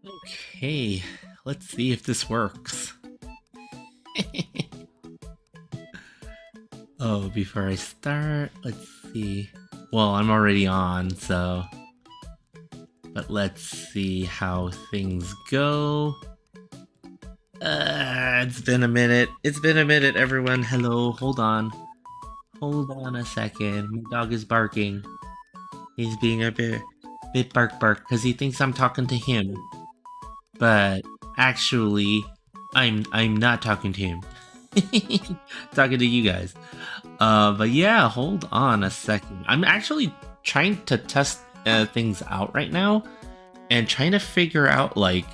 Okay, let's see if this works. Oh, before I start, let's see. Well, I'm already on, so... But let's see how things go. It's been a minute. It's been a minute, everyone. Hello, hold on. Hold on a second. My dog is barking. He's being a bit bark because he thinks I'm talking to him. But actually, I'm not talking to him. Talking to you guys. But yeah, hold on a second. I'm actually trying to test things out right now and trying to figure out like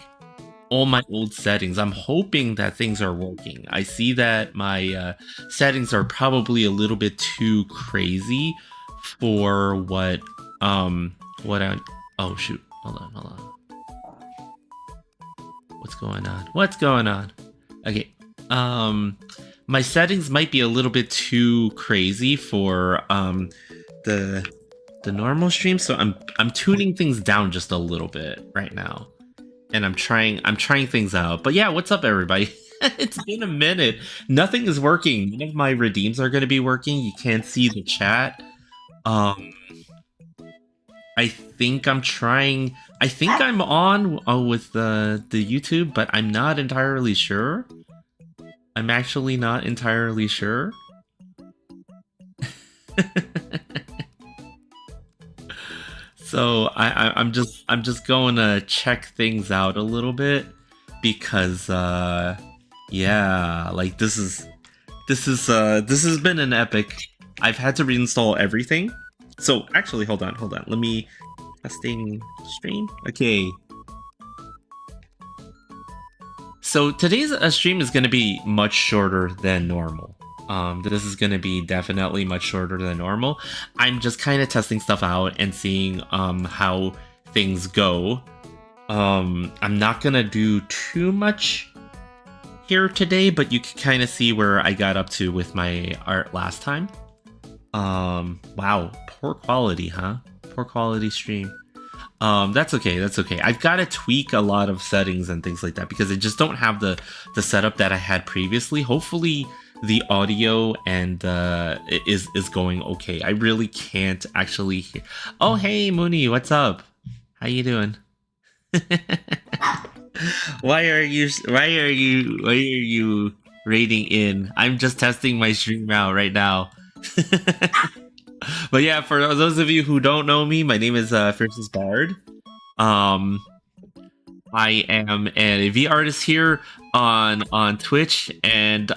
all my old settings. I'm hoping that things are working. I see that my settings are probably a little bit too crazy for what I... Oh shoot, hold on. What's going on? What's going on? Okay. My settings might be a little bit too crazy for the normal stream, so I'm tuning things down just a little bit right now. And I'm trying things out. But yeah, what's up everybody? It's been a minute. Nothing is working. None of my redeems are going to be working. You can't see the chat. I think I'm trying. I think I'm on with the YouTube, but I'm not entirely sure. I'm actually not entirely sure. So I'm just going to check things out a little bit because yeah, like this has been an epic. I've had to reinstall everything. So actually, hold on. Let me testing stream. Okay. So today's stream is going to be much shorter than normal. This is going to be definitely much shorter than normal. I'm just kind of testing stuff out and seeing how things go. I'm not going to do too much here today, but you can kind of see where I got up to with my art last time. Wow, poor quality, huh? Poor quality stream. That's okay. I've got to tweak a lot of settings and things like that because I just don't have the setup that I had previously. Hopefully the audio and is going okay. I really can't actually hear. Oh, hey Mooney, what's up? How you doing? Why are you rating in? I'm just testing my stream out right now. But yeah, for those of you who don't know me, my name is Fiercestbard. I am an AV artist here on Twitch, and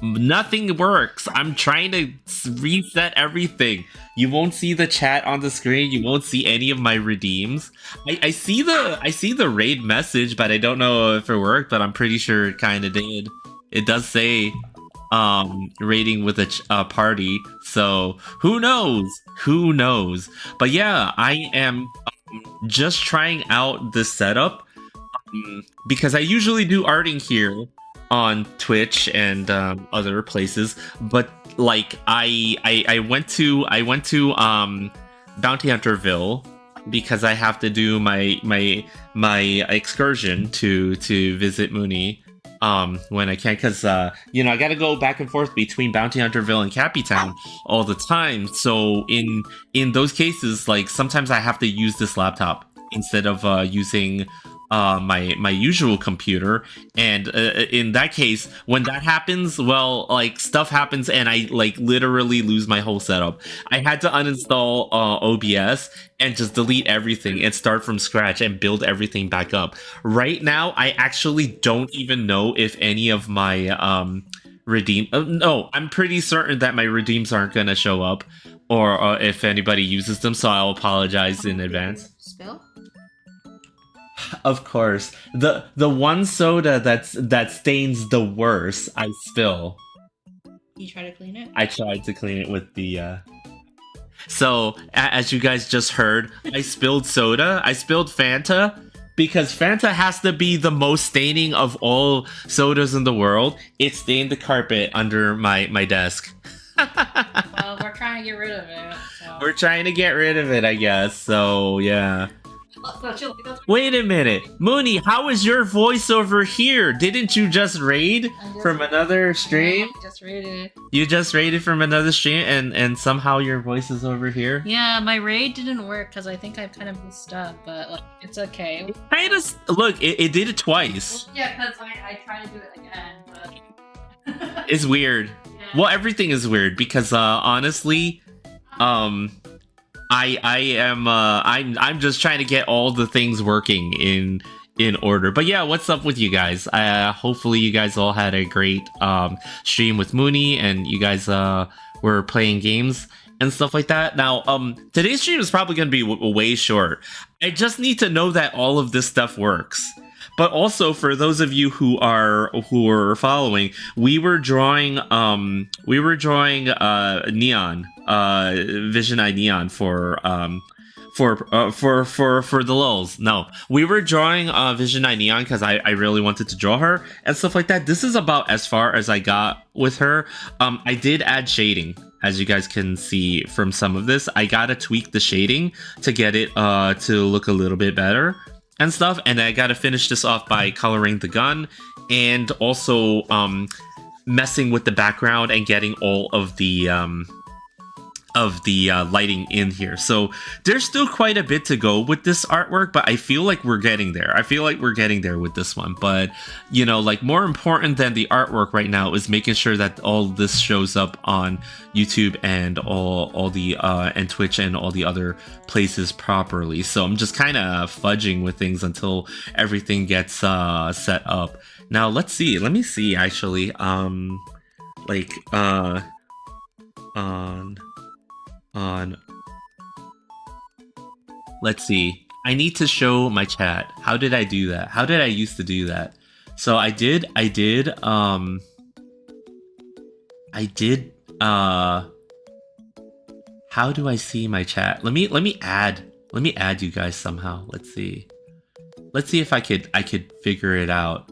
nothing works. I'm trying to reset everything. You won't see the chat on the screen. You won't see any of my redeems. I see the raid message, but I don't know if it worked. But I'm pretty sure it kind of did. It does say raiding with a party, so who knows. But yeah, I am just trying out this setup because I usually do arting here on Twitch and other places, but like I went to Bounty Hunterville because I have to do my excursion to visit Mooney when I can, because I gotta go back and forth between Bounty Hunterville and Cappytown all the time. So in those cases, like sometimes I have to use this laptop instead of using my usual computer, and in that case, when that happens, well, like stuff happens and I like literally lose my whole setup. I had to uninstall OBS and just delete everything and start from scratch and build everything back up. Right now I actually don't even know if any of my no, I'm pretty certain that my redeems aren't gonna show up, or if anybody uses them, so I'll apologize in advance. Spill? Of course, the one soda that stains the worst, I spill. You try to clean it? I tried to clean it with the So as you guys just heard, I spilled soda. I spilled Fanta because Fanta has to be the most staining of all sodas in the world. It stained the carpet under my desk. Well, we're trying to get rid of it. So. We're trying to get rid of it, I guess. So yeah. Wait a minute, Mooney, how is your voice over here? Didn't you just raid from another stream? I just raided. You just raided from another stream, and somehow your voice is over here. Yeah, my raid didn't work because I think I've kind of messed up, but like, it's okay. Kind of look, it did it twice. Well, yeah, because I tried to do it again, but It's weird. yeah. Well, everything is weird because honestly, I'm just trying to get all the things working in order. But yeah, what's up with you guys? Hopefully you guys all had a great stream with Mooney, and you guys were playing games and stuff like that. Now, today's stream is probably going to be way short. I just need to know that all of this stuff works. But also, for those of you who are following, we were drawing neon, Vision Eye Neon for the lulz. No, we were drawing Vision Eye Neon because I really wanted to draw her and stuff like that. This is about as far as I got with her. I did add shading, as you guys can see from some of this. I gotta tweak the shading to get it to look a little bit better and stuff, and I gotta finish this off by coloring the gun and also messing with the background and getting all of the lighting in here. So there's still quite a bit to go with this artwork, but I feel like we're getting there. I feel like we're getting there with this one. But you know, like, more important than the artwork right now is making sure that all this shows up on YouTube and all the and Twitch and all the other places properly. So I'm just kind of fudging with things until everything gets set up. Now let's see. Let me see actually. Like on let's see, I need to show my chat. How did I do that? How did I used to do that? So I did how do I see my chat? Let me add you guys somehow. Let's see if I could figure it out.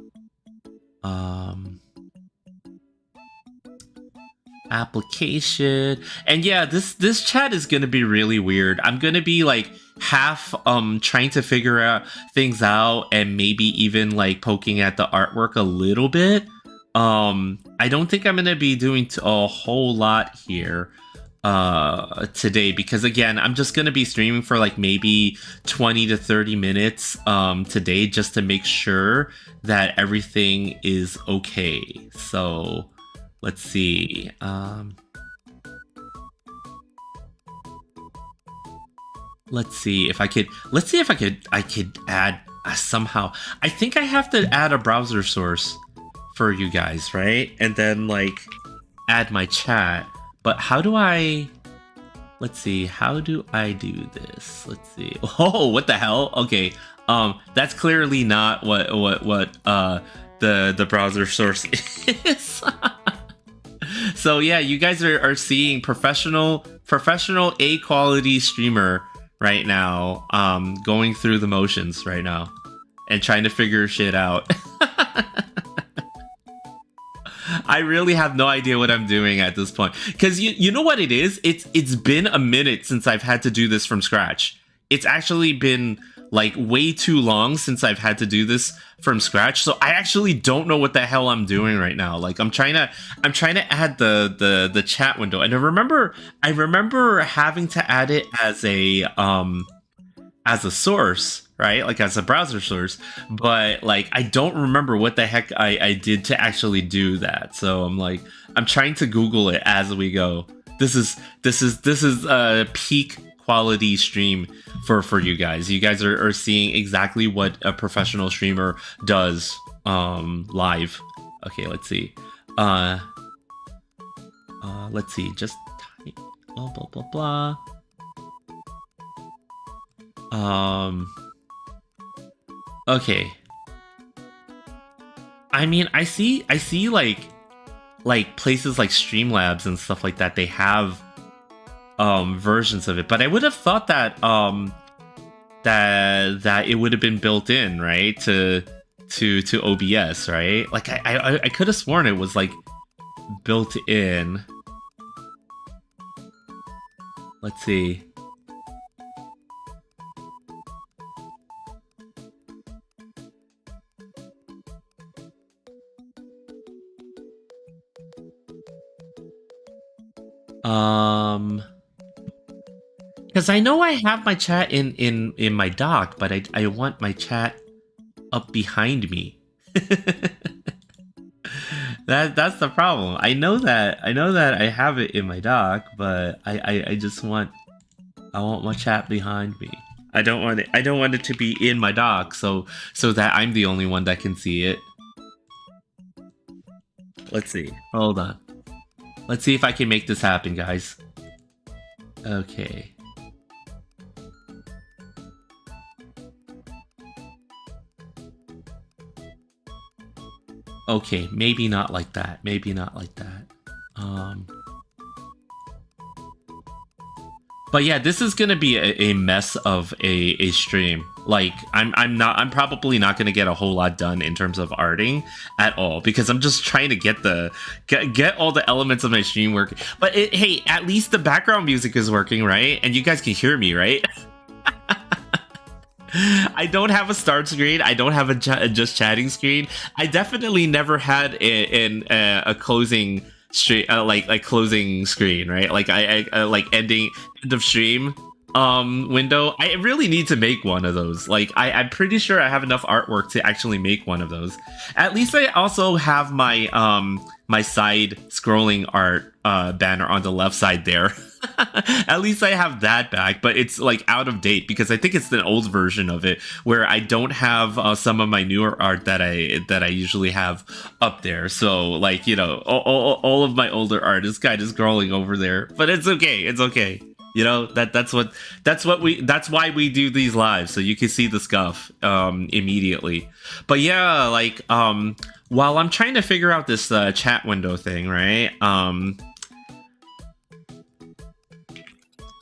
Application, and yeah, this chat is gonna be really weird. I'm gonna be like half trying to figure out things out and maybe even like poking at the artwork a little bit. I don't think I'm gonna be doing a whole lot here today, because again, I'm just gonna be streaming for like maybe 20 to 30 minutes today, just to make sure that everything is okay. So let's see. Let's see if I could. I could add somehow. I think I have to add a browser source for you guys, right? And then like add my chat. But how do I? Let's see. How do I do this? Let's see. Oh, what the hell? Okay. That's clearly not what the browser source is. So yeah, you guys are seeing professional A quality streamer right now, going through the motions right now and trying to figure shit out. I really have no idea what I'm doing at this point, because you know what it is? It's been a minute since I've had to do this from scratch. It's actually been like way too long since I've had to do this from scratch, so I actually don't know what the hell I'm doing right now. Like I'm trying to add the chat window, and I remember having to add it as a source, right? Like as a browser source, but like I don't remember what the heck I did to actually do that. So I'm trying to Google it as we go. This is a peak quality stream for you guys. You guys are seeing exactly what a professional streamer does live. Okay, let's see. Let's see. Just type blah blah blah blah. Okay. I mean, I see like places like Streamlabs and stuff like that. They have versions of it, but I would have thought that that it would have been built in, right, to OBS, right? Like I could have sworn it was like built in. Let's see. Because I know I have my chat in my dock, but I want my chat up behind me. That's the problem. I know that I have it in my dock, but I just want my chat behind me. I don't want it to be in my dock so that I'm the only one that can see it. Let's see. Hold on. Let's see if I can make this happen, guys. Okay. Okay, maybe not like that. Maybe not like that. But yeah, this is gonna be a mess of a stream. Like, I'm probably not gonna get a whole lot done in terms of arting at all, because I'm just trying to get all the elements of my stream working. But hey, at least the background music is working, right? And you guys can hear me, right? I don't have a start screen. I don't have a just chatting screen. I definitely never had a closing stream, like closing screen, right? Like I like end of stream window. I really need to make one of those. Like I'm pretty sure I have enough artwork to actually make one of those. At least I also have my my side scrolling art banner on the left side there. At least I have that back, but it's like out of date because I think it's the old version of it where I don't have some of my newer art that I usually have up there. So like, you know, all of my older art is kind of scrolling over there, but it's okay. It's okay. You know, that's why we do these lives, so you can see the scuff immediately. But yeah, like while I'm trying to figure out this chat window thing, right?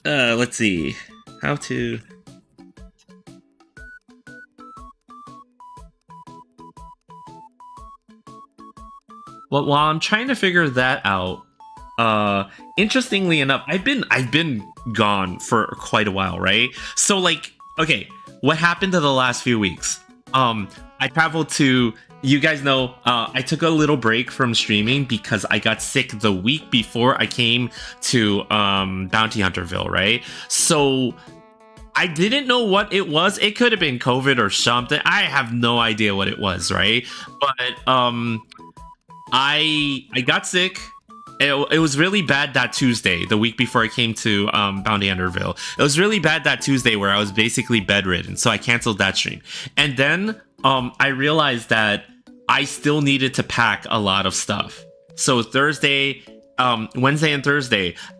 Let's see how to. Well, while I'm trying to figure that out, interestingly enough, I've been gone for quite a while, right? So like, okay, what happened to the last few weeks? I traveled to, you guys know, I took a little break from streaming because I got sick the week before I came to Bounty Hunterville, right? So I didn't know what it was. It could have been COVID or something. I have no idea what it was, right? But I got sick. It was really bad that Tuesday, the week before I came to Bounty Hunterville. It was really bad that Tuesday where I was basically bedridden, so I canceled that stream. And then I realized that I still needed to pack a lot of stuff. So Thursday, Wednesday and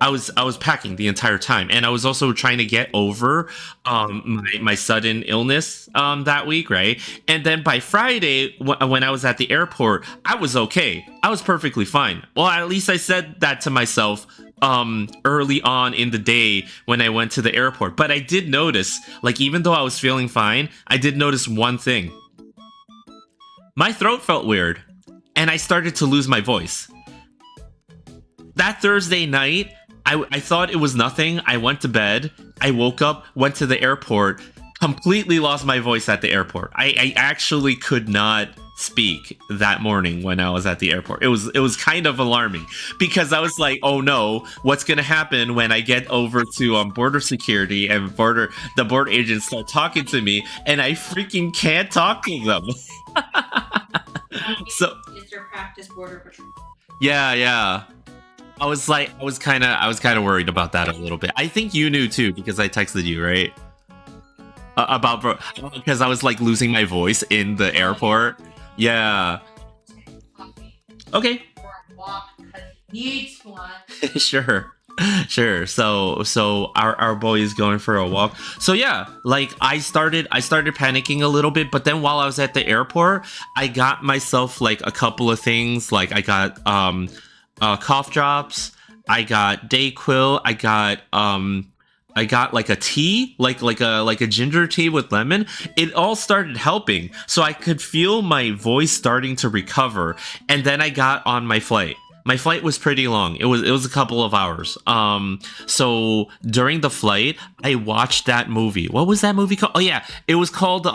I was packing the entire time, and I was also trying to get over my sudden illness that week, right? And then by Friday, when I was at the airport, I was okay. I was perfectly fine. Well, at least I said that to myself early on in the day when I went to the airport. But I did notice, like, even though I was feeling fine, I did notice one thing. My throat felt weird, and I started to lose my voice. That Thursday night, I thought it was nothing. I went to bed. I woke up, went to the airport, completely lost my voice at the airport. I actually could not speak that morning when I was at the airport. It was kind of alarming because I was like, oh no, what's gonna happen when I get over to border security and the border agents start talking to me and I freaking can't talk to them. So it's your practice border patrol. Yeah. I was kind of worried about that a little bit. I think you knew too because I texted you, right? Because I was like losing my voice in the airport. Yeah. Okay. Needs one. Sure. So our boy is going for a walk. So yeah, like I started panicking a little bit, but then while I was at the airport, I got myself like a couple of things. Like I got cough drops, I got Dayquil, I got like a tea, like a ginger tea with lemon. It all started helping, so I could feel my voice starting to recover. And then I got on my flight. My flight was pretty long. It was a couple of hours. So during the flight, I watched that movie. What was that movie called? Oh yeah, it was called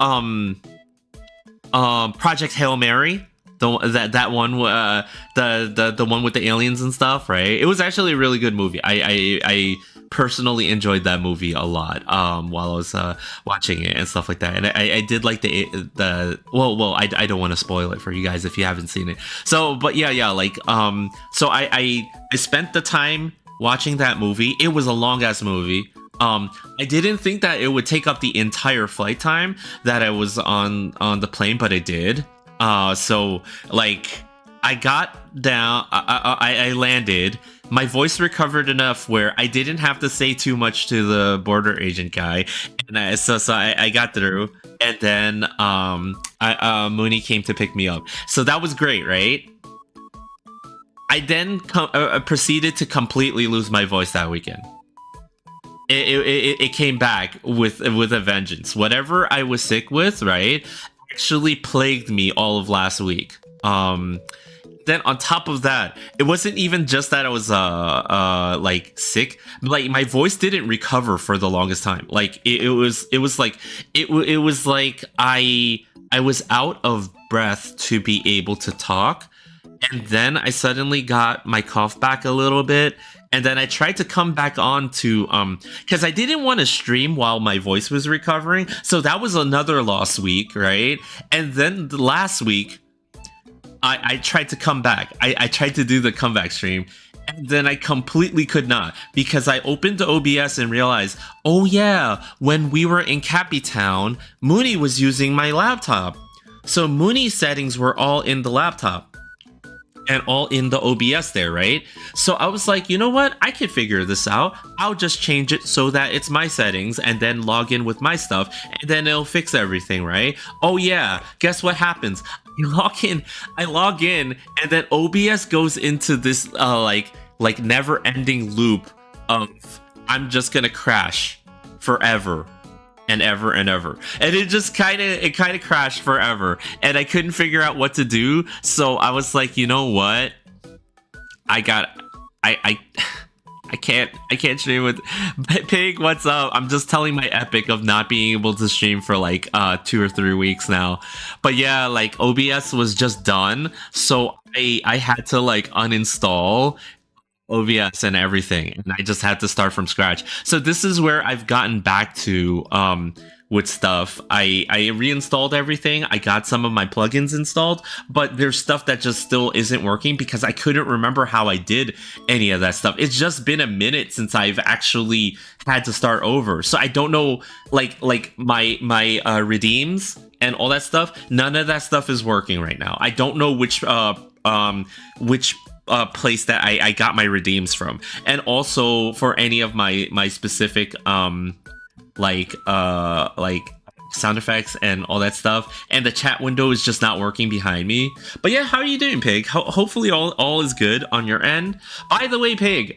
Project Hail Mary. that one, the one with the aliens and stuff, right? It was actually a really good movie. I personally enjoyed that movie a lot while I was watching it and stuff like that. And I did like I don't want to spoil it for you guys if you haven't seen it. So, but yeah, like so I spent the time watching that movie. It was a long ass movie. I didn't think that it would take up the entire flight time that I was on the plane, but it did. So like I got down, I landed. My voice recovered enough where I didn't have to say too much to the border agent guy, and I got through. And then Mooney came to pick me up, so that was great, right? I then proceeded to completely lose my voice that weekend. It came back with a vengeance. Whatever I was sick with, right, actually plagued me all of last week. Then on top of that, it wasn't even just that I was like sick. Like my voice didn't recover for the longest time. Like it was like I was out of breath to be able to talk, and then I suddenly got my cough back a little bit. And then I tried to come back on to, because I didn't want to stream while my voice was recovering. So that was another lost week, right? And then the last week, I tried to come back. I tried to do the comeback stream. And then I completely could not, because I opened the OBS and realized, oh yeah, when we were in Cappy Town, Mooney was using my laptop. So Mooney's settings were all in the laptop. And all in the OBS there, right? So I was like, you know what? I could figure this out. I'll just change it so that it's my settings and then log in with my stuff, and then it'll fix everything, right? Oh yeah, guess what happens? I log in, and then OBS goes into this like never-ending loop of I'm just gonna crash forever. And ever and ever, and it kind of crashed forever, and I couldn't figure out what to do. So I was like, you know what? I can't stream with Pig. What's up? I'm just telling my epic of not being able to stream for like 2 or 3 weeks now. But yeah, like OBS was just done, so I had to like uninstall OBS and everything, and I just had to start from scratch. So this is where I've gotten back to with stuff. I reinstalled everything. I got some of my plugins installed, but there's stuff that just still isn't working because I couldn't remember how I did any of that stuff. It's just been a minute since I've actually had to start over, so I don't know like my redeems and all that stuff. None of that stuff is working right now. I don't know which place that I got my redeems from, and also for any of my specific like sound effects and all that stuff, and the chat window is just not working behind me. But yeah, how are you doing, Pig? Hopefully all is good on your end. By the way, Pig,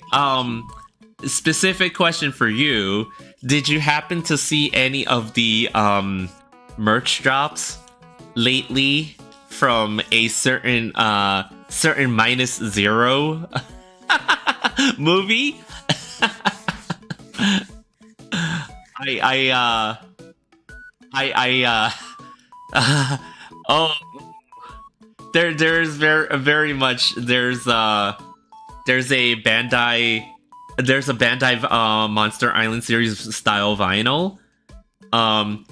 specific question for you: did you happen to see any of the merch drops lately from a certain minus zero movie? Oh, there's very much there's a Bandai Monster Island series style vinyl.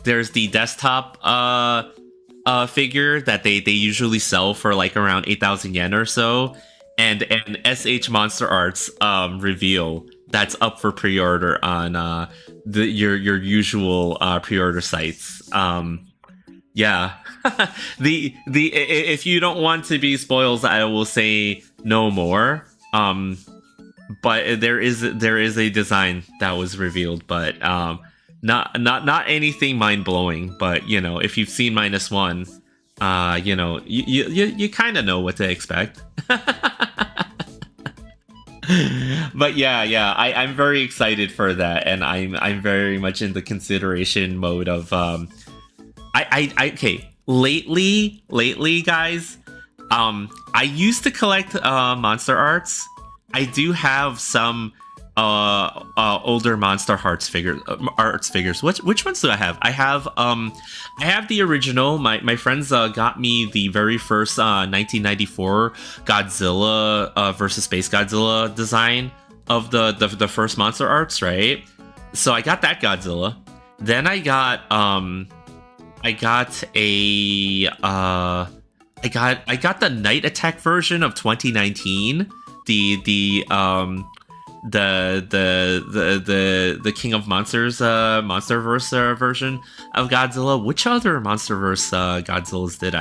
There's the desktop figure that they usually sell for like around 8,000 yen or so, and an SH Monster Arts reveal that's up for pre-order on your usual pre-order sites. Yeah. the if you don't want to be spoils, I will say no more. But there is a design that was revealed, but not anything mind-blowing. But you know, if you've seen -1, you know, you kind of know what to expect. But yeah, I'm very excited for that, and I'm very much in the consideration mode of okay. Lately, guys, I used to collect Monster Arts. I do have some older Monster Hearts figures. Which ones do I have? I have the original. My friends got me the very first 1994 Godzilla versus Space Godzilla design of the first Monster Arts, right? So I got that Godzilla. Then I got the Night Attack version of 2019. The King of Monsters Monsterverse version of Godzilla. Which other Monsterverse Godzillas did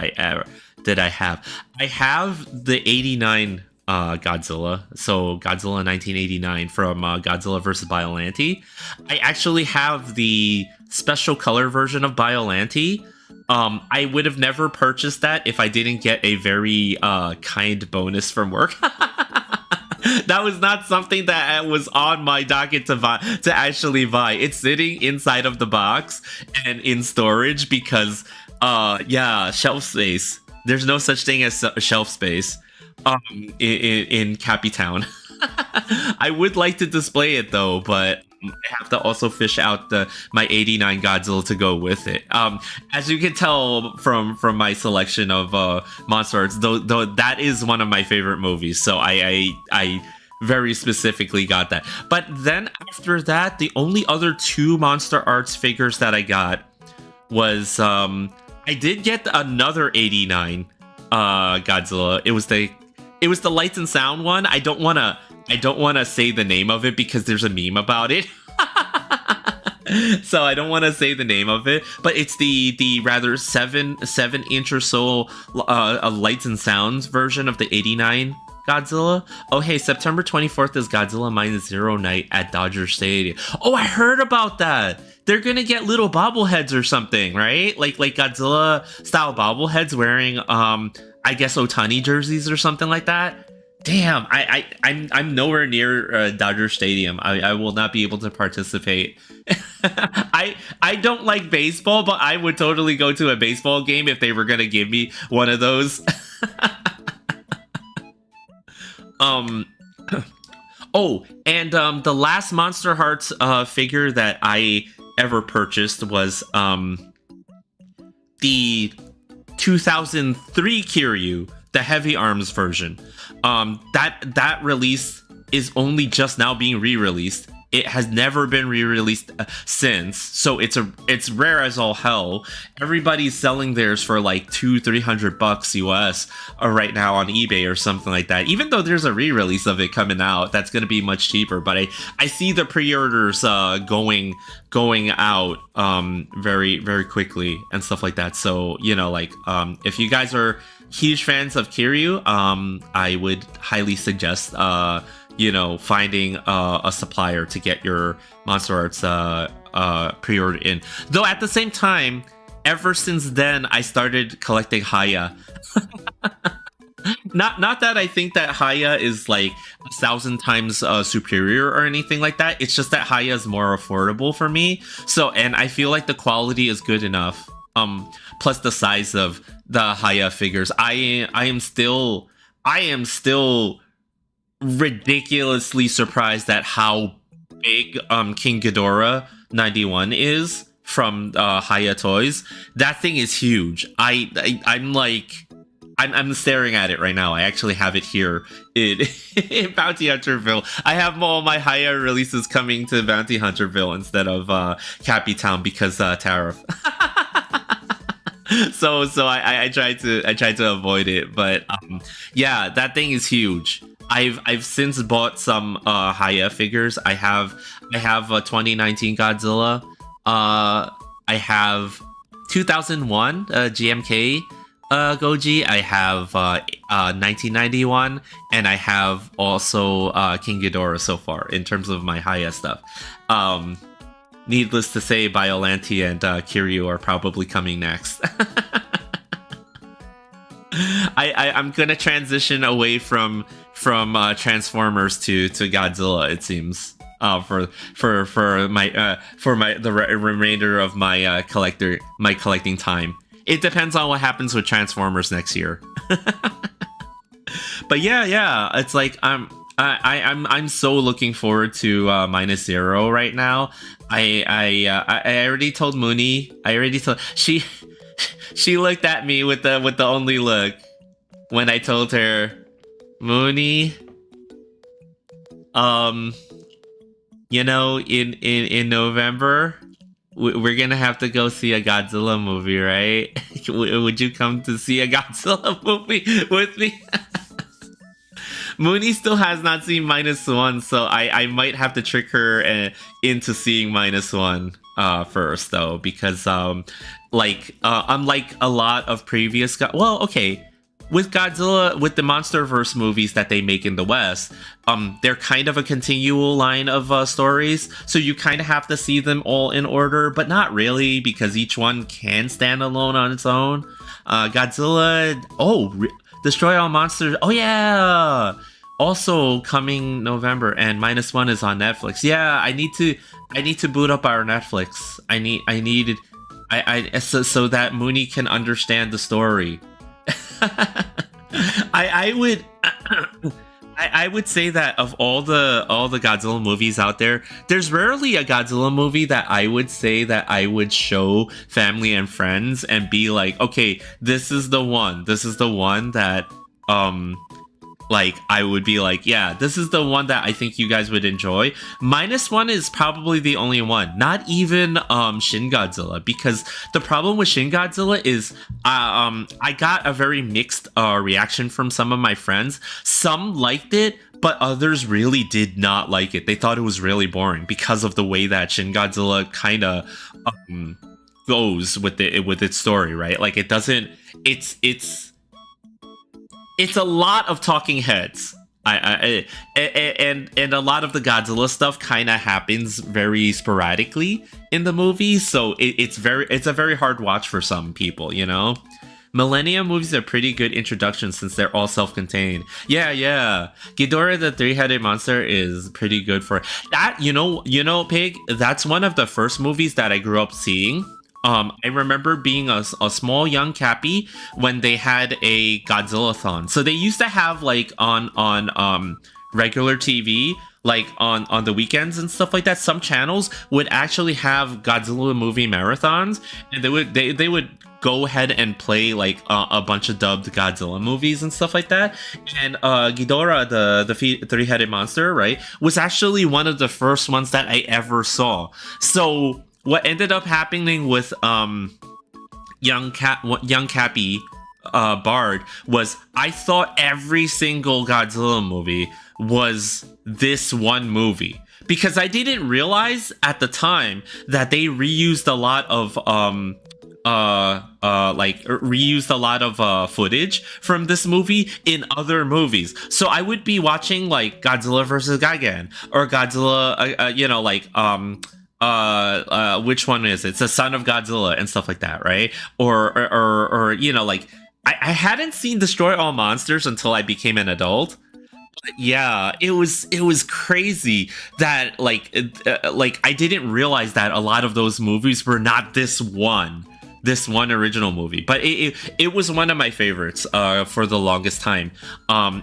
I have? I have the 89 Godzilla. So Godzilla 1989 from Godzilla vs. Biollante. I actually have the special color version of Biollante. I would have never purchased that if I didn't get a very kind bonus from work. That was not something that was on my docket to actually buy. It's sitting inside of the box and in storage because, shelf space. There's no such thing as shelf space in Cappy Town. I would like to display it though, but I have to also fish out my 89 Godzilla to go with it. As you can tell from my selection of Monster Arts, though that is one of my favorite movies, so I very specifically got that. But then after that, the only other two Monster Arts figures that I got was I did get another 89 Godzilla. It was the Lights and Sound one. I don't want to say the name of it because there's a meme about it. So I don't want to say the name of it, but it's the rather 7-inch or so Lights and Sounds version of the 89 Godzilla. Oh hey, September 24th is Godzilla -Zero night at Dodger Stadium. Oh, I heard about that. They're gonna get little bobbleheads or something, right? Like Godzilla style bobbleheads wearing I guess Otani jerseys or something like that. Damn, I'm nowhere near Dodger Stadium. I will not be able to participate. I don't like baseball, but I would totally go to a baseball game if they were gonna give me one of those. Oh, and the last Monster Hearts figure that I ever purchased was the 2003 Kiryu, the Heavy Arms version. That release is only just now being re-released. It has never been re-released since, so it's rare as all hell. Everybody's selling theirs for like $200-300 US right now on eBay or something like that. Even though there's a re-release of it coming out, that's going to be much cheaper. But I see the pre-orders going out very very quickly and stuff like that. So if you guys are huge fans of Kiryu, I would highly suggest finding a supplier to get your Monster Arts pre-ordered in. Though at the same time, ever since then, I started collecting Haya. Not that I think that Haya is like 1,000 times superior or anything like that. It's just that Haya is more affordable for me. So, and I feel like the quality is good enough. Plus the size of the Haya figures. I am still ridiculously surprised at how big King Ghidorah 91 is from Haya Toys. That thing is huge. I'm staring at it right now. I actually have it here in Bounty Hunterville. I have all my Haya releases coming to Bounty Hunterville instead of Cappy Town because tariff. So I tried to avoid it, but yeah, that thing is huge. I've since bought some Haya figures. I have a 2019 Godzilla. I have 2001 GMK Goji. I have 1991, and I have also King Ghidorah so far in terms of my Haya stuff. Needless to say, Biollante and Kiryu are probably coming next. I'm gonna transition away from Transformers to Godzilla. It seems for the remainder of my collecting time. It depends on what happens with Transformers next year. But yeah, it's like I'm I'm so looking forward to minus zero right now. I already told Mooney. I already told she looked at me with the only look when I told her, Mooney, in November, we're gonna have to go see a Godzilla movie, right? Would you come to see a Godzilla movie with me? Mooney still has not seen minus one, so I might have to trick her into seeing minus one first, though, because unlike a lot of previous with Godzilla, with the MonsterVerse movies that they make in the West, they're kind of a continual line of stories, so you kind of have to see them all in order, but not really, because each one can stand alone on its own. Godzilla, Destroy All Monsters, oh yeah! Also coming November, and minus one is on Netflix. Yeah, I need to boot up our Netflix. So that Mooney can understand the story. I would say that of all the Godzilla movies out there, there's rarely a Godzilla movie that I would say that I would show family and friends and be like, okay, this is the one that I would be like, yeah, this is the one that I think you guys would enjoy. Minus one is probably the only one. Not even Shin Godzilla, because the problem with Shin Godzilla is I got a very mixed reaction from some of my friends. Some liked it, but others really did not like it. They thought it was really boring because of the way that Shin Godzilla kind of goes with its story, right? Like it doesn't. It's a lot of talking heads. And a lot of the Godzilla stuff kind of happens very sporadically in the movie, so it's a very hard watch for some people, you know. Millennium movies are pretty good introduction since they're all self-contained. Yeah. Ghidorah the three-headed monster is pretty good for that. You know, Pig. That's one of the first movies that I grew up seeing. I remember being a small young Cappy when they had a Godzilla-thon. So they used to have like on regular TV, like on the weekends and stuff like that. Some channels would actually have Godzilla movie marathons, and they would go ahead and play like a bunch of dubbed Godzilla movies and stuff like that. And Ghidorah, the three-headed monster, right, was actually one of the first ones that I ever saw. So what ended up happening with young Cappy Bard was I thought every single Godzilla movie was this one movie, because I didn't realize at the time that they reused a lot of footage from this movie in other movies. So I would be watching like Godzilla versus Gigan or Godzilla, which one is it? It's the Son of Godzilla and stuff like that, right? Or I hadn't seen Destroy All Monsters until I became an adult. But yeah, it was crazy that I didn't realize that a lot of those movies were not this one original movie, but it was one of my favorites for the longest time.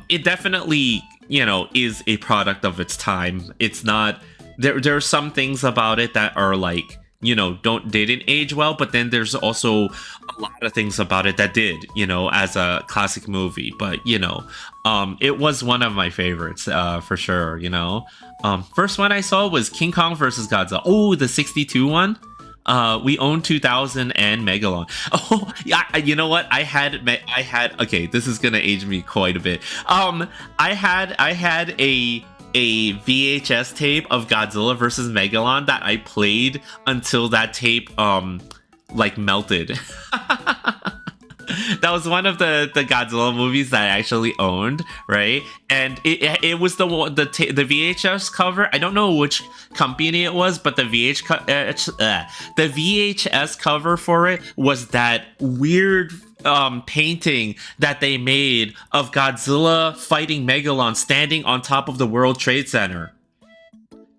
It definitely is a product of its time. It's not. There are some things about it that are like, didn't age well, but then there's also a lot of things about it that did, as a classic movie. But it was one of my favorites for sure. First one I saw was King Kong versus Godzilla. Oh, the 62 one. We own 2000 and Megalon. Oh, yeah. You know what? I had. Okay, this is gonna age me quite a bit. I had a VHS tape of Godzilla versus Megalon that I played until that tape melted. That was one of the Godzilla movies that I actually owned, right? And it was the VHS cover. I don't know which company it was, but the VHS cover for it was that weird painting that they made of Godzilla fighting Megalon standing on top of the World Trade Center.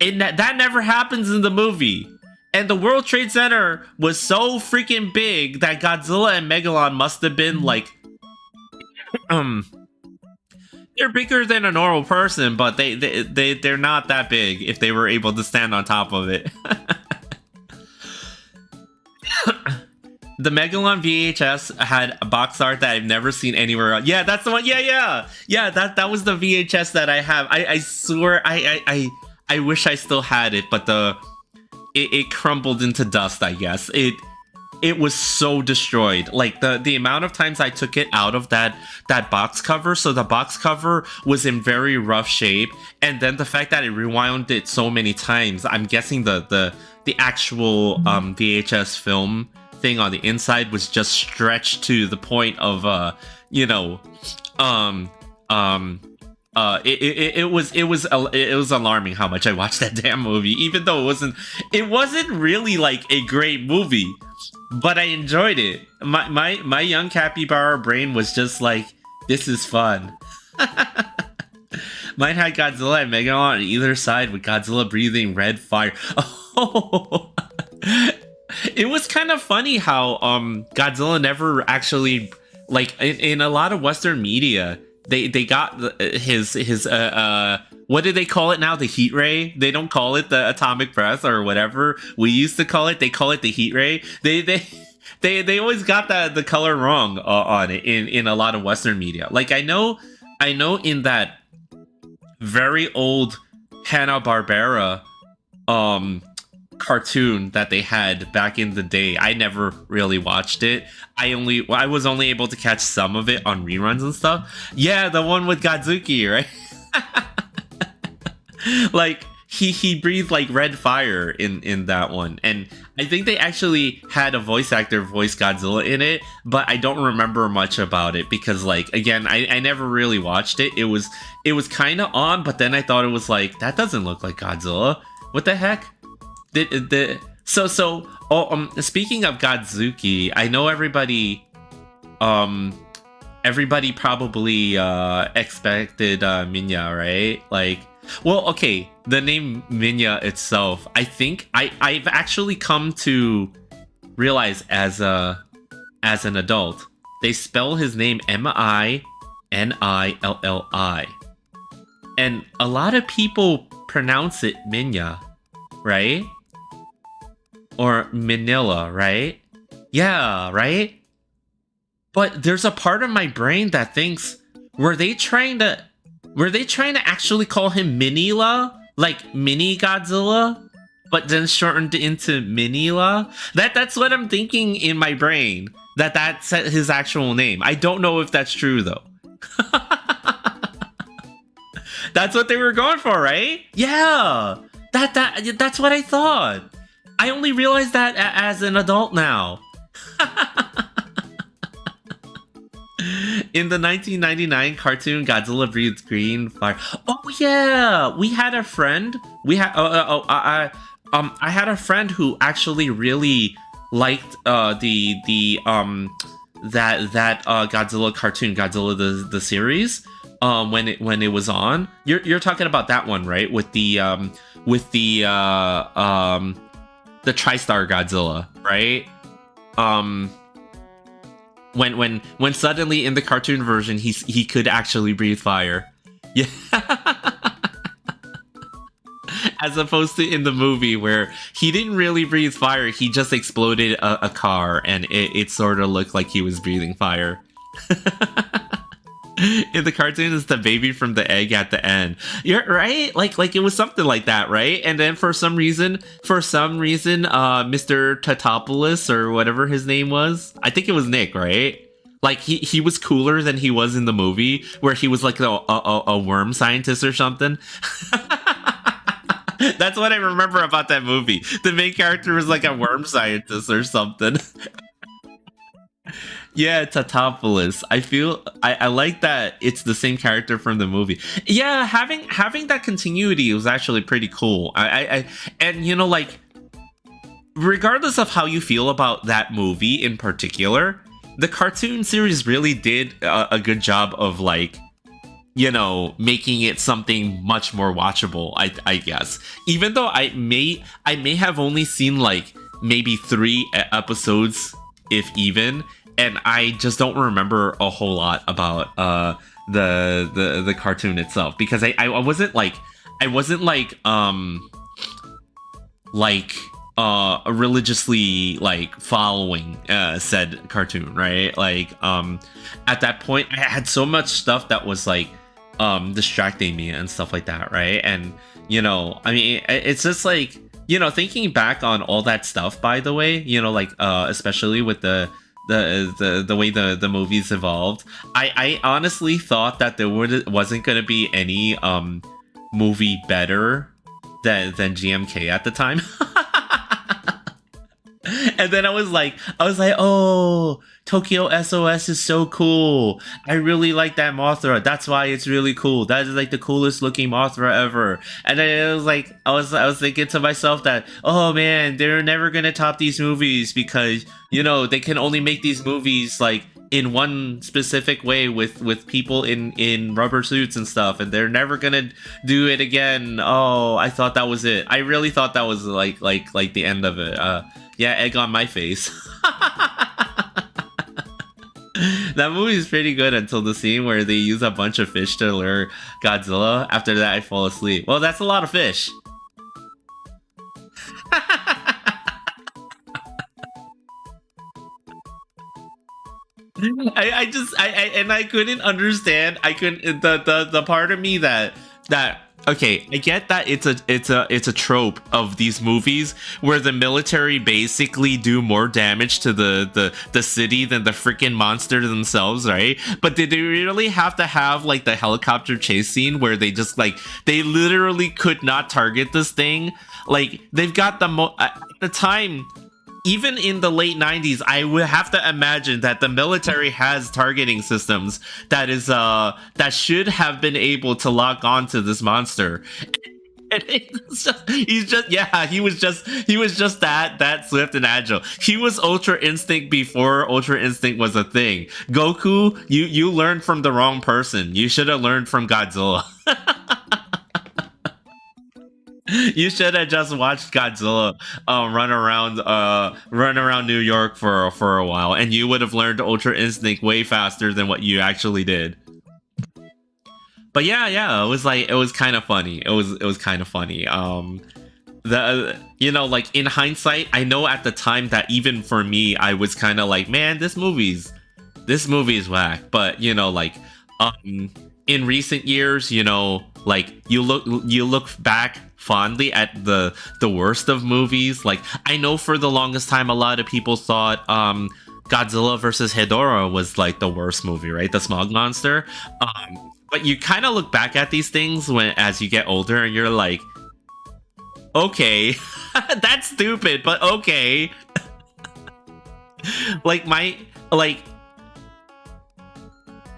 And that never happens in the movie. And the World Trade Center was so freaking big that Godzilla and Megalon must have been like they're bigger than a normal person, but they're not that big if they were able to stand on top of it. The Megalon VHS had a box art that I've never seen anywhere else. Yeah, that's the one. Yeah. That was the VHS that I have. I swear I wish I still had it, but it crumbled into dust, I guess. It was so destroyed. Like the amount of times I took it out of that box cover, so the box cover was in very rough shape, and then the fact that I rewound it so many times, I'm guessing the actual VHS film thing on the inside was just stretched to the point of it was alarming how much I watched that damn movie, even though it wasn't really like a great movie, but I enjoyed it. My young capybara brain was just like, this is fun. Mine had Godzilla and Megalon on either side with Godzilla breathing red fire. Oh, it was kind of funny how Godzilla never actually, like, in a lot of Western media, they got his what do they call it now? The heat ray? They don't call it the atomic breath or whatever we used to call it. They call it the heat ray. They always got the color wrong on it in a lot of Western media. Like I know in that very old Hanna-Barbera cartoon that they had back in the day, I never really watched it. I was only able to catch some of it on reruns and stuff. Yeah, the one with Godzuki, right? Like he breathed like red fire in that one, and I think they actually had a voice actor voice Godzilla in it, but I don't remember much about it because, like, again, I never really watched it. It was kind of on, but then I thought it was like, that doesn't look like Godzilla. What the heck? Speaking of Godzuki, I know everybody probably expected Minya, right? Like, well, okay, the name Minya itself, I think I've actually come to realize as an adult, they spell his name Minilli, and a lot of people pronounce it Minya, right? Or Manila, right? Yeah, right? But there's a part of my brain that thinks, were they trying to actually call him Minilla? Like Mini Godzilla? But then shortened into Minilla? That's what I'm thinking in my brain. That's his actual name. I don't know if that's true though. That's what they were going for, right? Yeah. That's what I thought. I only realized that as an adult now. In the 1999 cartoon, Godzilla breathes green fire. Oh yeah, we had a friend. I had a friend who actually really liked that Godzilla cartoon, Godzilla the series. When it was on, you're talking about that one, right? With the TriStar Godzilla, right? When suddenly in the cartoon version he could actually breathe fire. Yeah. As opposed to in the movie where he didn't really breathe fire, he just exploded a car and it sort of looked like he was breathing fire. In the cartoon, it's the baby from the egg at the end. You're right, like it was something like that, right? And then for some reason, Mr. Tatopoulos or whatever his name was, I think it was Nick, right? Like he was cooler than he was in the movie, where he was like a worm scientist or something. That's what I remember about that movie. The main character was like a worm scientist or something. Yeah, Tatopoulos. I like that it's the same character from the movie. Yeah, having that continuity was actually pretty cool. And you know, like, regardless of how you feel about that movie in particular, the cartoon series really did a good job of, like, you know, making it something much more watchable, I guess. Even though I may have only seen like maybe 3 episodes, if even. and I just don't remember a whole lot about the cartoon itself, because I wasn't like like religiously like following said cartoon, right? Like at that point I had so much stuff that was like distracting me and stuff like that, right? And you know, I mean, it's just like, you know, thinking back on all that stuff, by the way, you know, like especially with the way the movies evolved, I honestly thought that there wasn't going to be any movie better than GMK at the time. And then I was like, oh, Tokyo SOS is so cool. I really like that Mothra. That's why it's really cool. That is like the coolest looking Mothra ever. And then it was like, I was thinking to myself that, oh man, they're never gonna top these movies, because, you know, they can only make these movies like in one specific way with people in rubber suits and stuff, and they're never gonna do it again. Oh, I thought that was it. I really thought that was like the end of it. Yeah, egg on my face. That movie is pretty good until the scene where they use a bunch of fish to lure Godzilla. After that, I fall asleep. Well, that's a lot of fish. I couldn't understand. I couldn't, the part of me that okay, I get that it's a trope of these movies where the military basically do more damage to the city than the freaking monster themselves, right? But did they really have to have like the helicopter chase scene where they just like, they literally could not target this thing? Like, they've got at the time, even in the late 90s, I would have to imagine that the military has targeting systems that is that should have been able to lock onto this monster. And he was just that swift and agile. He was Ultra Instinct before Ultra Instinct was a thing. Goku, you learned from the wrong person. You should have learned from Godzilla. You should have just watched Godzilla run around New York for a while, and you would have learned Ultra Instinct way faster than what you actually did. But yeah, it was kind of funny. It was kind of funny. You know, like in hindsight, I know at the time that even for me, I was kind of like, man, this movie is whack. But you know, like in recent years, you know, like you look back fondly at the worst of movies. Like, I know for the longest time a lot of people thought Godzilla versus Hedorah was like the worst movie, right? The smog monster. But you kind of look back at these things as you get older, and you're like, okay, that's stupid, but okay. like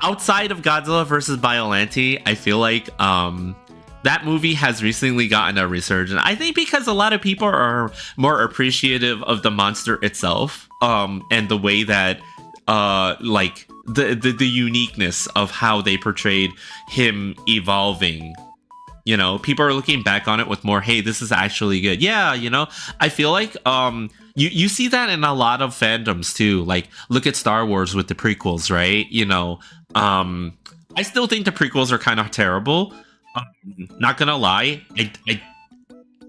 outside of Godzilla versus Biollante, I feel like that movie has recently gotten a resurgence. I think because a lot of people are more appreciative of the monster itself, and the way that like the uniqueness of how they portrayed him evolving. You know, people are looking back on it with more, hey, this is actually good. Yeah, you know, I feel like you see that in a lot of fandoms too. Like, look at Star Wars with the prequels, right? You know, I still think the prequels are kind of terrible. Not gonna lie,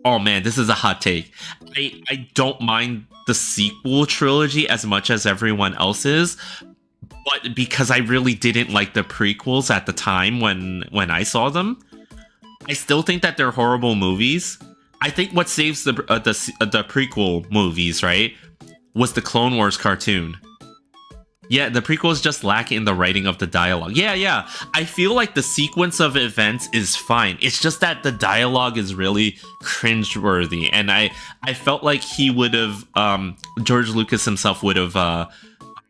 oh man, this is a hot take. I don't mind the sequel trilogy as much as everyone else is, but because I really didn't like the prequels at the time when I saw them, I still think that they're horrible movies. I think what saves the prequel movies, right, was the Clone Wars cartoon. Yeah, the prequels just lack in the writing of the dialogue. Yeah. I feel like the sequence of events is fine. It's just that the dialogue is really cringeworthy. And I felt like he would have, George Lucas himself would have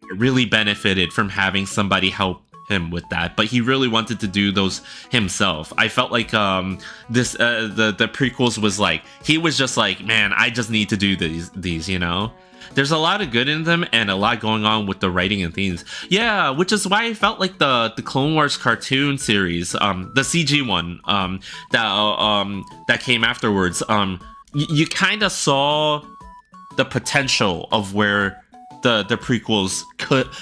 really benefited from having somebody help him with that. But he really wanted to do those himself. I felt like the prequels was like, he was just like, man, I just need to do these, you know? There's a lot of good in them and a lot going on with the writing and themes. Yeah, which is why I felt like the Clone Wars cartoon series, the CG one, that came afterwards, you kind of saw the potential of where the prequels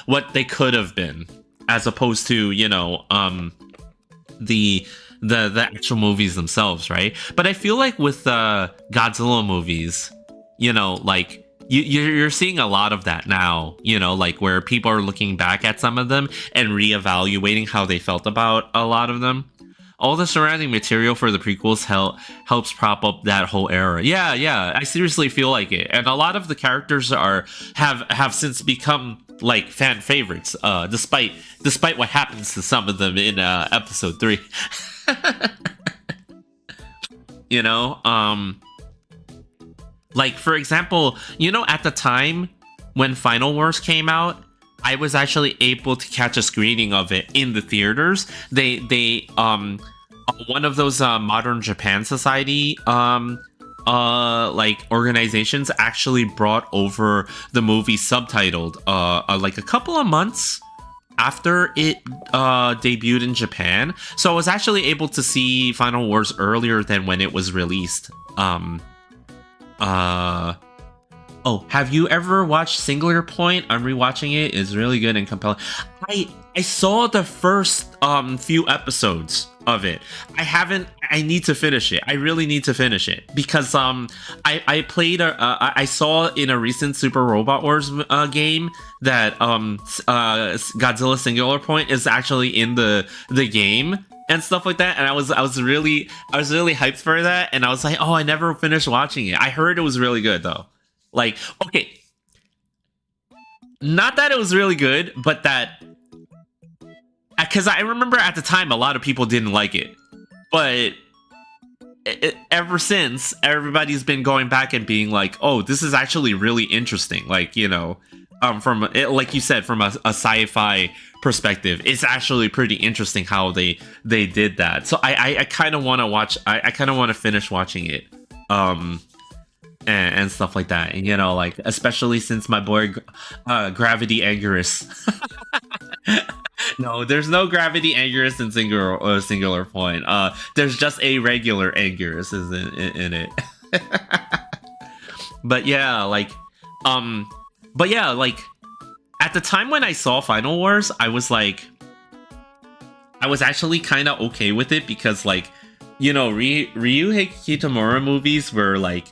what they could have been, as opposed to, you know, the actual movies themselves, right? But I feel like with Godzilla movies, you know, like you're seeing a lot of that now, you know, like where people are looking back at some of them and reevaluating how they felt about a lot of them. All the surrounding material for the prequels helps prop up that whole era. Yeah, I seriously feel like it. And a lot of the characters have since become like fan favorites, despite what happens to some of them in episode 3. You know, like, for example, you know, at the time when Final Wars came out, I was actually able to catch a screening of it in the theaters. They one of those Modern Japan Society like organizations actually brought over the movie subtitled like a couple of months after it debuted in Japan. So I was actually able to see Final Wars earlier than when it was released. Oh, have you ever watched Singular Point? I'm rewatching it. It's really good and compelling. I saw the first few episodes of it. I need to finish it. I really need to finish it because I played I saw in a recent Super Robot Wars game that Godzilla Singular Point is actually in the game and stuff like that, and I was really hyped for that, and I was like, oh, I never finished watching it. I heard it was really good though. Like, okay, not that it was really good, but that, because I remember at the time a lot of people didn't like it, but ever since, everybody's been going back and being like, oh, this is actually really interesting. Like, you know, from like you said, from a sci-fi perspective, it's actually pretty interesting how they did that. So I kind of want to watch. I kind of want to finish watching it. And stuff like that, and you know, like, especially since my boy Gravity Anguirus. No, there's no Gravity Anguirus in Singular Point. There's just a regular Anguirus in it. But yeah, like at the time when I saw Final Wars, I was actually kind of okay with it, because, like, you know, Ryuhei Kitamura movies were like,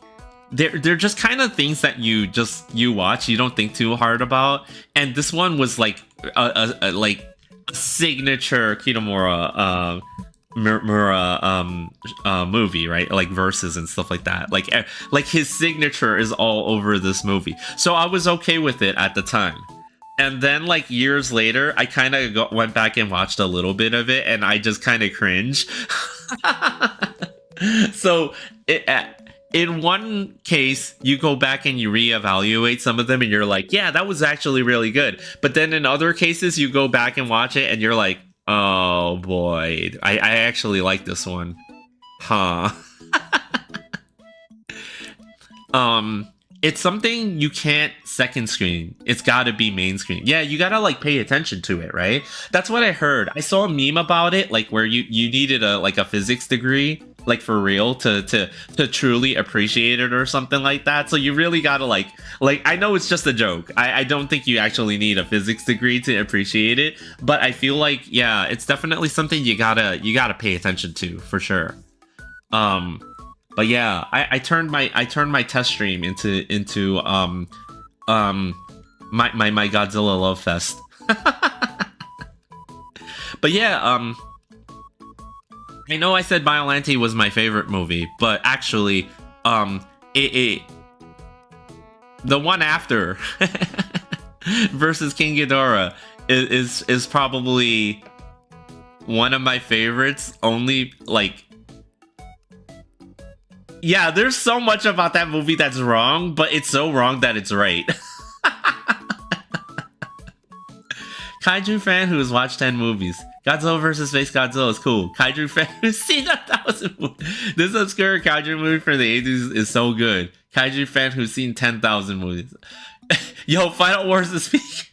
they're just kind of things that you watch, you don't think too hard about, and this one was like a signature Kitamura movie, right? Like verses and stuff like that. Like his signature is all over this movie, so I was okay with it at the time. And then, like, years later, I kind of went back and watched a little bit of it, and I just kind of cringe. So in one case, you go back and you reevaluate some of them, and you're like, yeah, that was actually really good. But then in other cases, you go back and watch it, and you're like, oh boy, I actually like this one. Huh. It's something you can't second screen. It's gotta be main screen. Yeah, you gotta, like, pay attention to it, right? That's what I heard. I saw a meme about it, like, where you needed a physics degree, like, for real, to truly appreciate it or something like that. So you really gotta like I know it's just a joke. I don't think you actually need a physics degree to appreciate it, but I feel like, yeah, it's definitely something you gotta pay attention to, for sure. But yeah, I turned my test stream into my Godzilla love fest. But yeah, I know I said Biollante was my favorite movie, but actually, the one after versus King Ghidorah is probably one of my favorites. Only, like, yeah, there's so much about that movie that's wrong, but it's so wrong that it's right. Kaiju fan who has watched 10 movies. Godzilla vs. Space Godzilla is cool. Kaiju fan who's seen 1,000 movies. This obscure kaiju movie from the 80s is so good. Kaiju fan who's seen 10,000 movies. Yo, Final Wars is speak.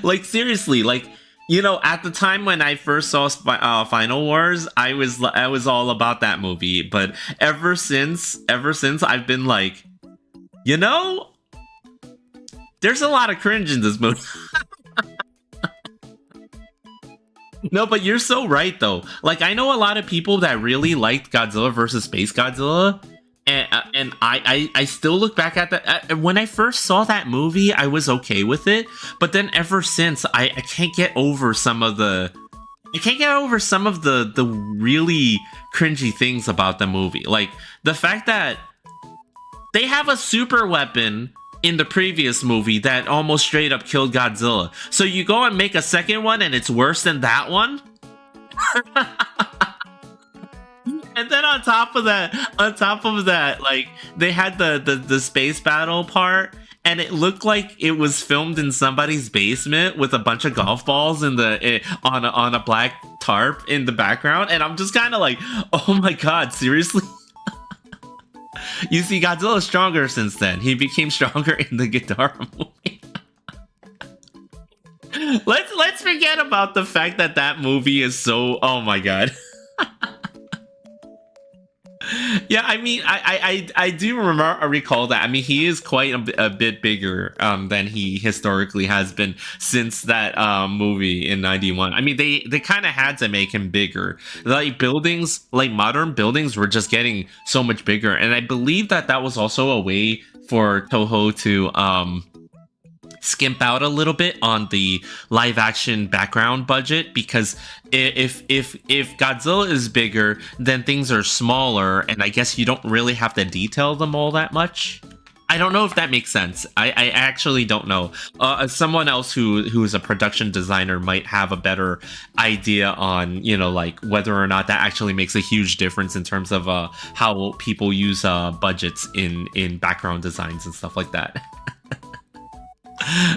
Like, seriously, like, you know, at the time when I first saw Final Wars, I was all about that movie. But ever since, I've been like, you know, There's a lot of cringe in this movie. No, but you're so right though. Like I know a lot of people that really liked Godzilla versus Space Godzilla, and I still look back at that. When I first saw that movie, I was okay with it, but then ever since, I can't get over some of the the really cringy things about the movie. Like the fact that they have a super weapon in the previous movie that almost straight up killed Godzilla. So you go and make a second one and it's worse than that one? And then on top of that, like they had the space battle part, and it looked like it was filmed in somebody's basement with a bunch of golf balls on a black tarp in the background, and I'm just kind of like, oh my god, seriously? You see, Godzilla's stronger since then. He became stronger in the Ghidorah movie. Let's forget about the fact that movie is so, oh my god. Yeah, I mean, I do recall that. I mean, he is quite a bit bigger than he historically has been since that movie in '91. I mean, they kind of had to make him bigger. Like buildings, like modern buildings, were just getting so much bigger, and I believe that was also a way for Toho to skimp out a little bit on the live action background budget, because if Godzilla is bigger, then things are smaller, and I guess you don't really have to detail them all that much. I don't know if that makes sense. I actually don't know. Someone else who is a production designer might have a better idea on, you know, like whether or not that actually makes a huge difference in terms of how people use budgets in background designs and stuff like that.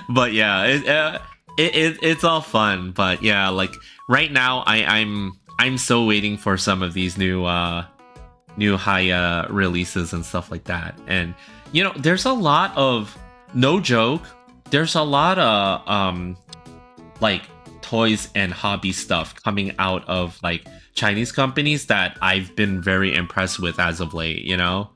But yeah, it's all fun. But yeah, like right now, I'm so waiting for some of these new high releases and stuff like that. And you know, there's a lot of, no joke, there's a lot of like toys and hobby stuff coming out of like Chinese companies that I've been very impressed with as of late. You know.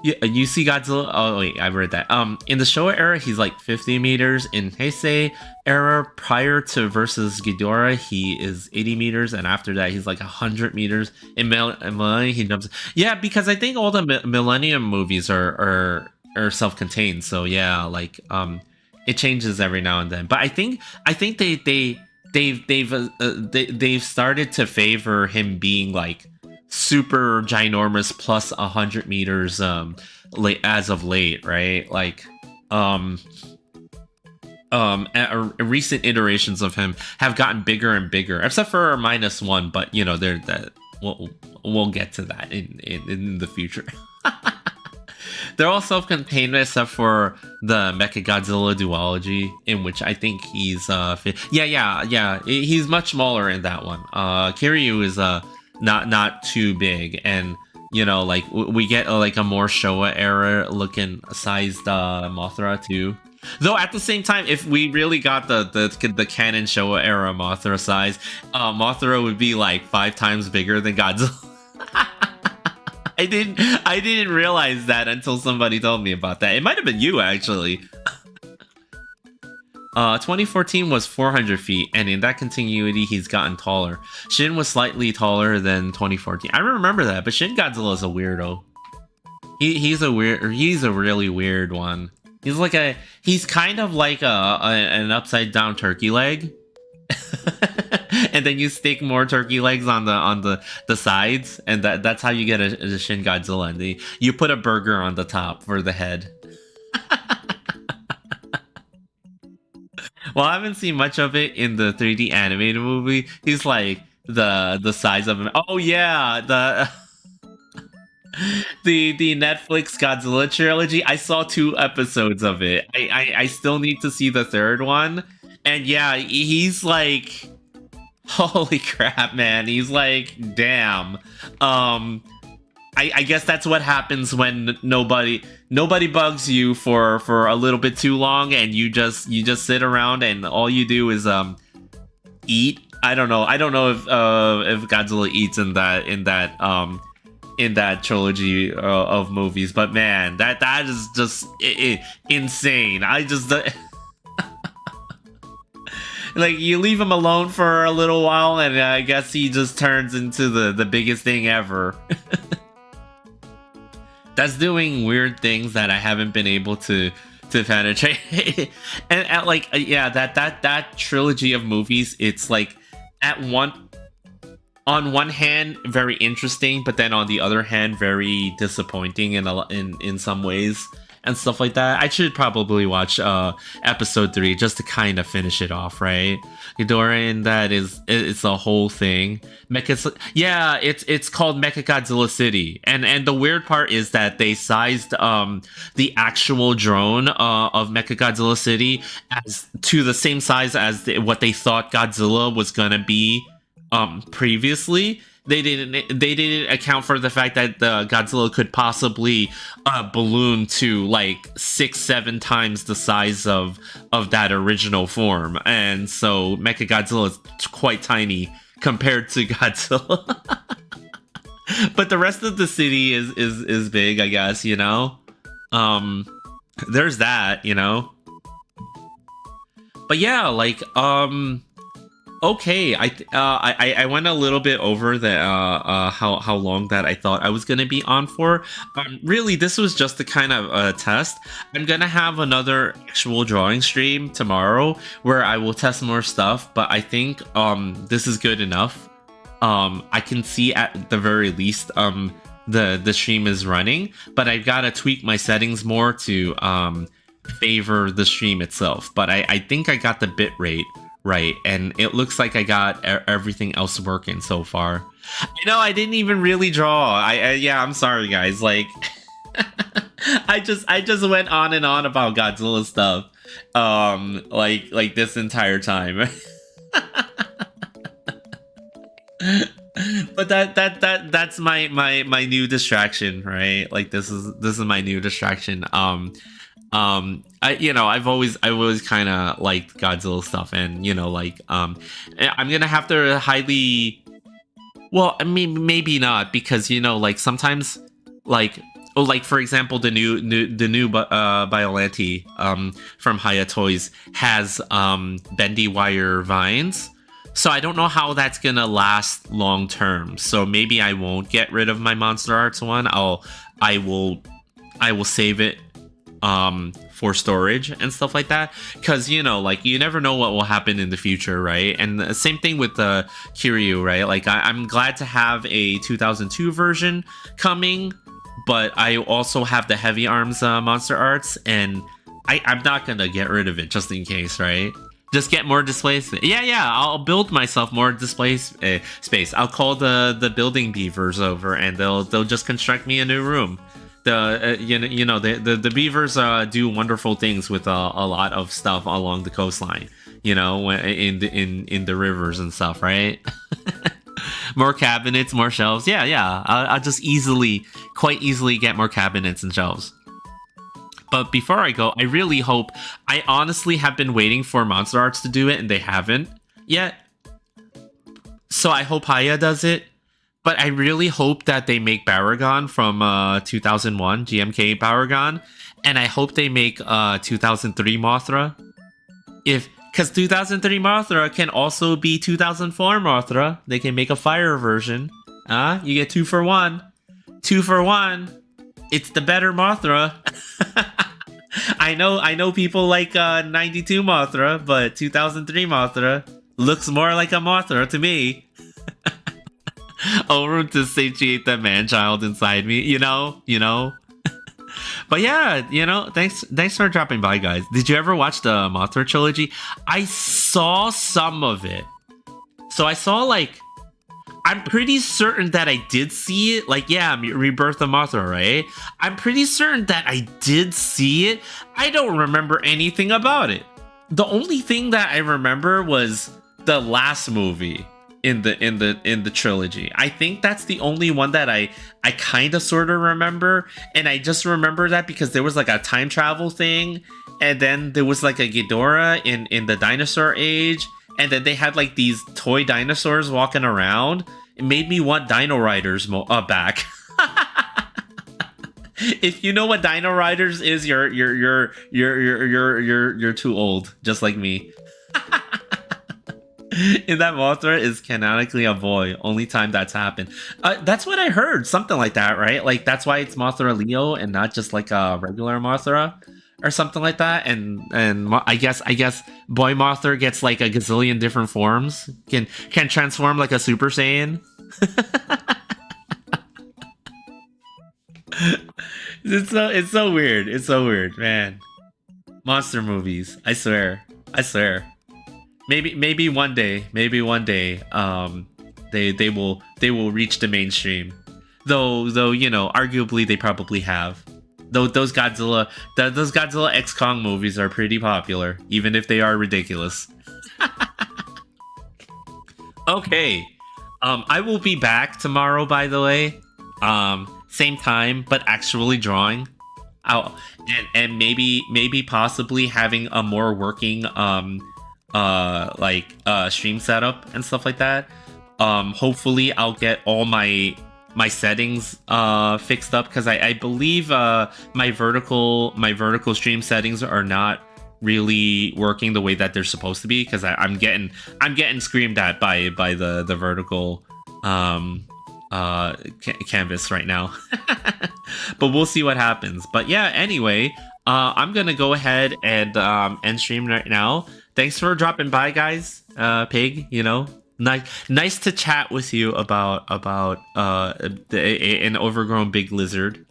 Yeah, you see Godzilla. Oh wait, I read that. In the Showa era, he's like 50 meters. In Heisei era, prior to versus Ghidorah, he is 80 meters, and after that, he's like 100 meters. In Millennium, he jumps. Yeah, because I think all the Millennium movies are self-contained. So yeah, like it changes every now and then. But I think they've started to favor him being like super ginormous plus 100 meters as of late, right? Like recent iterations of him have gotten bigger and bigger, except for -1, but you know, they're that we'll get to that in the future. They're all self-contained except for the Mechagodzilla duology, in which I think he's yeah, he's much smaller in that one. Kiryu is not too big, and you know, like we get like a more Showa era looking sized Mothra too. Though at the same time, if we really got the canon Showa era Mothra size, Mothra would be like 5 times bigger than Godzilla. I didn't realize that until somebody told me about that. It might have been you actually. 2014 was 400 feet, and in that continuity, he's gotten taller. Shin was slightly taller than 2014. I remember that, but Shin Godzilla is a weirdo. He's a really weird one. He's kind of like an upside down turkey leg. And then you stick more turkey legs on the sides, and that's how you get a Shin Godzilla. And you put a burger on the top for the head. Well, I haven't seen much of it in the 3D animated movie. He's like the size of him. Oh yeah, the Netflix Godzilla trilogy. I saw 2 episodes of it. I still need to see the 3rd one. And yeah, he's like, holy crap, man. He's like, damn. I guess that's what happens when nobody bugs you for a little bit too long, and you just sit around and all you do is eat. I don't know if Godzilla eats in that in that trilogy of movies. But man, that is just insane. I just like, you leave him alone for a little while, and I guess he just turns into the biggest thing ever. That's doing weird things that I haven't been able to penetrate. and like, yeah, that trilogy of movies, it's like, on one hand very interesting, but then on the other hand very disappointing in some ways and stuff like that. I should probably watch episode 3 just to kind of finish it off, right? Ghidorah in that it's a whole thing. It's called Mechagodzilla City, and the weird part is that they sized the actual drone of Mechagodzilla City as to the same size as what they thought Godzilla was gonna be previously. They didn't account for the fact that Godzilla could possibly balloon to like 6-7 times the size of that original form, and so Mechagodzilla is quite tiny compared to Godzilla. But the rest of the city is big, I guess, you know. There's that, you know. But yeah, like okay, I went a little bit over the how long that I thought I was gonna be on for. Really, this was just a kind of test. I'm gonna have another actual drawing stream tomorrow where I will test more stuff, but I think this is good enough. I can see at the very least the stream is running, but I've got to tweak my settings more to favor the stream itself. But I think I got the bit rate right, and it looks like I got everything else working so far. You know, I didn't even really draw. Yeah, I'm sorry guys, like I just went on and on about Godzilla stuff like this entire time. But that's my new distraction, right? Like this is my new distraction. I've always kind of liked Godzilla stuff, and you know, like I'm gonna have to highly, well, I mean, maybe not, because you know, like sometimes, like for example, the new Biollante from Haya Toys has bendy wire vines. So I don't know how that's gonna last long term. So maybe I won't get rid of my Monster Arts one. I will save it for storage and stuff like that, because you know, like, you never know what will happen in the future, right? And the same thing with the Kiryu, right? Like I'm glad to have a 2002 version coming, but I also have the Heavy Arms Monster Arts, and I'm not gonna get rid of it just in case, right? Just get more display space. Yeah, I'll build myself more display space. I'll call the building beavers over, and they'll just construct me a new room. The beavers do wonderful things with a lot of stuff along the coastline, you know, in the rivers and stuff, right? More cabinets, more shelves. Yeah. I'll just quite easily get more cabinets and shelves. But before I go, I really hope, I honestly have been waiting for Monster Arts to do it, and they haven't yet. So I hope Haya does it. But I really hope that they make Baragon from 2001, GMK Baragon. And I hope they make 2003 Mothra. Because 2003 Mothra can also be 2004 Mothra. They can make a fire version. You get 2 for 1. 2 for 1. It's the better Mothra. I know people like 92 Mothra, but 2003 Mothra looks more like a Mothra to me. Over to satiate the man-child inside me, you know. But yeah, you know, thanks for dropping by, guys. Did you ever watch the Mothra trilogy? I saw some of it. So I saw, like, I'm pretty certain that I did see it. Like, yeah, Rebirth of Mothra, right? I'm pretty certain that I did see it. I don't remember anything about it. The only thing that I remember was the last movie in the trilogy. I think that's the only one that I kind of sort of remember, and I just remember that because there was like a time travel thing, and then there was like a Ghidorah in the dinosaur age, and then they had like these toy dinosaurs walking around. It made me want Dino Riders back. If you know what Dino Riders is, you're too old, just like me. And that Mothra is canonically a boy. Only time that's happened. That's what I heard. Something like that, right? Like that's why it's Mothra Leo and not just like a regular Mothra or something like that. And I guess boy Mothra gets like a gazillion different forms. Can transform like a Super Saiyan. It's so weird. It's so weird, man. Monster movies. I swear. Maybe one day, they will reach the mainstream. Though you know, arguably they probably have. Though those Godzilla X Kong movies are pretty popular, even if they are ridiculous. Okay. I will be back tomorrow, by the way. Same time, but actually drawing. And maybe possibly having a more working stream setup and stuff like that. Hopefully I'll get all my settings fixed up, because I believe my vertical stream settings are not really working the way that they're supposed to be, because I'm getting screamed at by the vertical canvas right now. But we'll see what happens. But yeah, anyway, I'm gonna go ahead and end stream right now. Thanks for dropping by, guys. Pig, you know, nice to chat with you about an overgrown big lizard.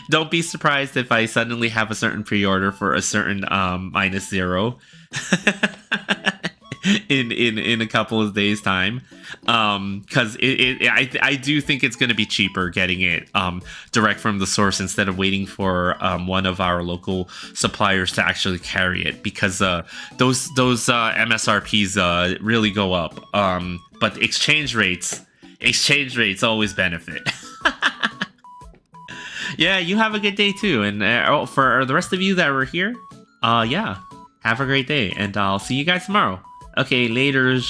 Don't be surprised if I suddenly have a certain pre-order for a certain -0 in a couple of days time, because I do think it's going to be cheaper getting it direct from the source instead of waiting for one of our local suppliers to actually carry it, because those MSRPs really go up, but exchange rates always benefit. Yeah, you have a good day too, and for the rest of you that were here, yeah, have a great day, and I'll see you guys tomorrow. Okay, laters.